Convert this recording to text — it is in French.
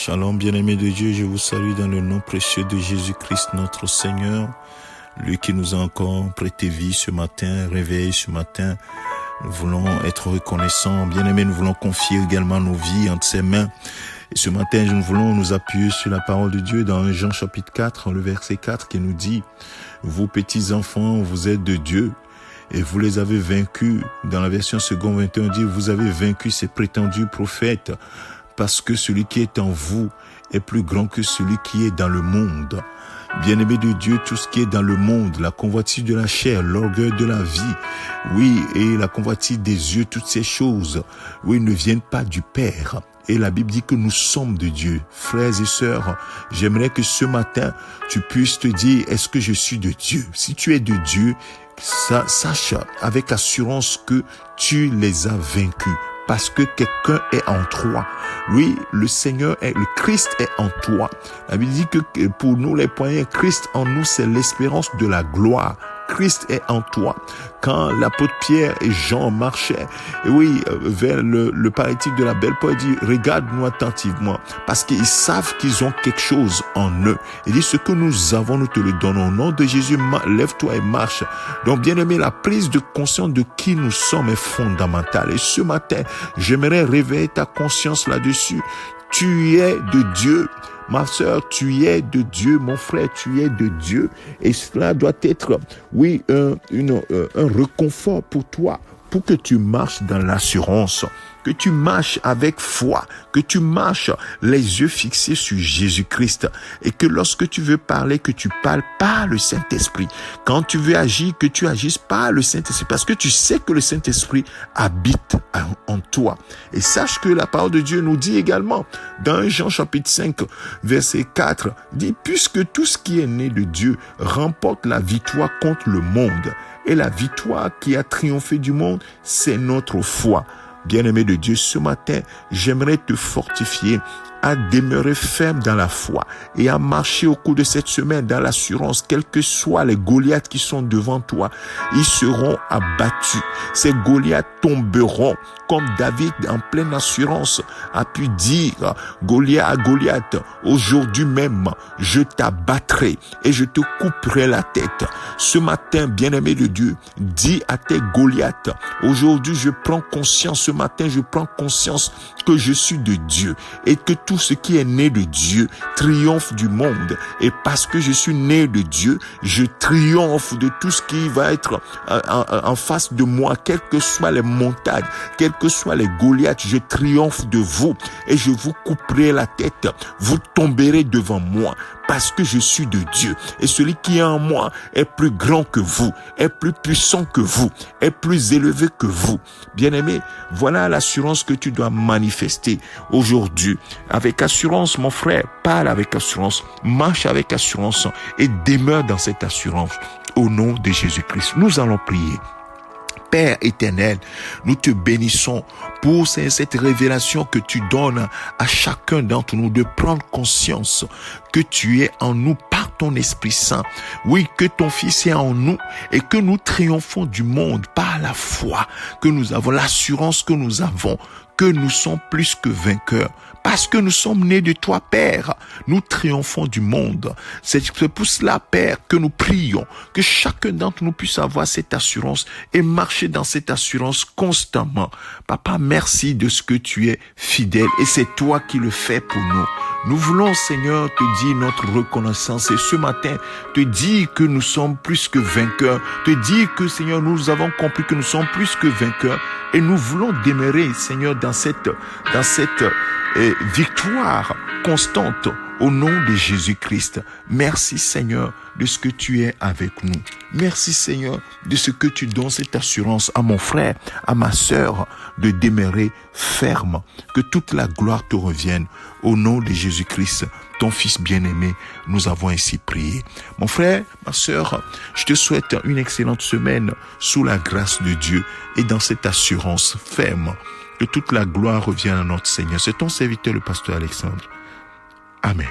Shalom, bien-aimés de Dieu, je vous salue dans le nom précieux de Jésus-Christ, notre Seigneur, lui qui nous a encore prêté vie ce matin, réveillé ce matin. Nous voulons être reconnaissants. Bien-aimés, nous voulons confier également nos vies entre ses mains. Et ce matin, nous voulons nous appuyer sur la parole de Dieu dans Jean chapitre 4, le verset 4 qui nous dit « Vous petits enfants, vous êtes de Dieu et vous les avez vaincus. » Dans la version seconde 21, on dit « Vous avez vaincu ces prétendus prophètes parce que celui qui est en vous est plus grand que celui qui est dans le monde. » Bien-aimé de Dieu, tout ce qui est dans le monde, la convoitise de la chair, l'orgueil de la vie, oui, et la convoitise des yeux, toutes ces choses, oui, ne viennent pas du Père. Et la Bible dit que nous sommes de Dieu. Frères et sœurs, j'aimerais que ce matin, tu puisses te dire, est-ce que je suis de Dieu? Si tu es de Dieu, sache avec assurance que tu les as vaincus. Parce que quelqu'un est en toi. Oui, le Christ est en toi. La Bible dit que pour nous les païens, Christ en nous, c'est l'espérance de la gloire. Christ est en toi. Quand l'apôtre Pierre et Jean marchaient, vers le paralytique de la belle poète, dit, regarde-nous attentivement, parce qu'ils savent qu'ils ont quelque chose en eux. Il dit, ce que nous avons, nous te le donnons. Au nom de Jésus, lève-toi et marche. Donc, bien aimé, la prise de conscience de qui nous sommes est fondamentale. Et ce matin, j'aimerais réveiller ta conscience là-dessus. Tu es de Dieu. Ma sœur, tu es de Dieu. Mon frère, tu es de Dieu. Et cela doit être, un réconfort pour toi, pour que tu marches dans l'assurance, que tu marches avec foi, que tu marches les yeux fixés sur Jésus-Christ, et que lorsque tu veux parler, que tu parles par le Saint-Esprit. Quand tu veux agir, que tu agisses par le Saint-Esprit, parce que tu sais que le Saint-Esprit habite en toi. Et sache que la parole de Dieu nous dit également, dans Jean chapitre 5, verset 4, dit, puisque tout ce qui est né de Dieu remporte la victoire contre le monde. Et la victoire qui a triomphé du monde, c'est notre foi. Bien-aimé de Dieu, ce matin, j'aimerais te fortifier à demeurer ferme dans la foi et à marcher au cours de cette semaine dans l'assurance, quels que soient les Goliaths qui sont devant toi, ils seront abattus. Ces Goliaths tomberont comme David en pleine assurance a pu dire à Goliath, aujourd'hui même, je t'abattrai et je te couperai la tête. Ce matin, bien-aimé de Dieu, dis à tes Goliaths, aujourd'hui je prends conscience, ce matin je prends conscience que je suis de Dieu et que tout ce qui est né de Dieu triomphe du monde. Et parce que je suis né de Dieu, je triomphe de tout ce qui va être en face de moi, quelles que soient les montagnes, quelles que soient les Goliaths, je triomphe de vous et je vous couperai la tête. Vous tomberez devant moi parce que je suis de Dieu. Et celui qui est en moi est plus grand que vous, est plus puissant que vous, est plus élevé que vous. Bien-aimé, voilà l'assurance que tu dois manifester aujourd'hui. Avec assurance, mon frère, parle avec assurance, marche avec assurance et demeure dans cette assurance. Au nom de Jésus-Christ, nous allons prier. Père éternel, nous te bénissons pour cette révélation que tu donnes à chacun d'entre nous de prendre conscience que tu es en nous par ton Esprit Saint. Oui, que ton Fils est en nous et que nous triomphons du monde par la foi, que nous avons l'assurance que nous avons, que nous sommes plus que vainqueurs. Parce que nous sommes nés de toi, Père, nous triomphons du monde. C'est pour cela, Père, que nous prions, que chacun d'entre nous puisse avoir cette assurance et marcher dans cette assurance constamment. Papa, merci de ce que tu es fidèle et c'est toi qui le fais pour nous. Nous voulons, Seigneur, te dire notre reconnaissance et ce matin, te dire que nous sommes plus que vainqueurs, te dire que, Seigneur, nous avons compris que nous sommes plus que vainqueurs et nous voulons demeurer, Seigneur, dans cette victoire constante au nom de Jésus-Christ. Merci Seigneur de ce que tu es avec nous. Merci Seigneur de ce que tu donnes cette assurance à mon frère, à ma sœur de demeurer ferme. Que toute la gloire te revienne au nom de Jésus-Christ, ton Fils bien-aimé. Nous avons ainsi prié. Mon frère, ma sœur, je te souhaite une excellente semaine sous la grâce de Dieu et dans cette assurance ferme. Que toute la gloire revienne à notre Seigneur. C'est ton serviteur, le pasteur Alexandre. Amen.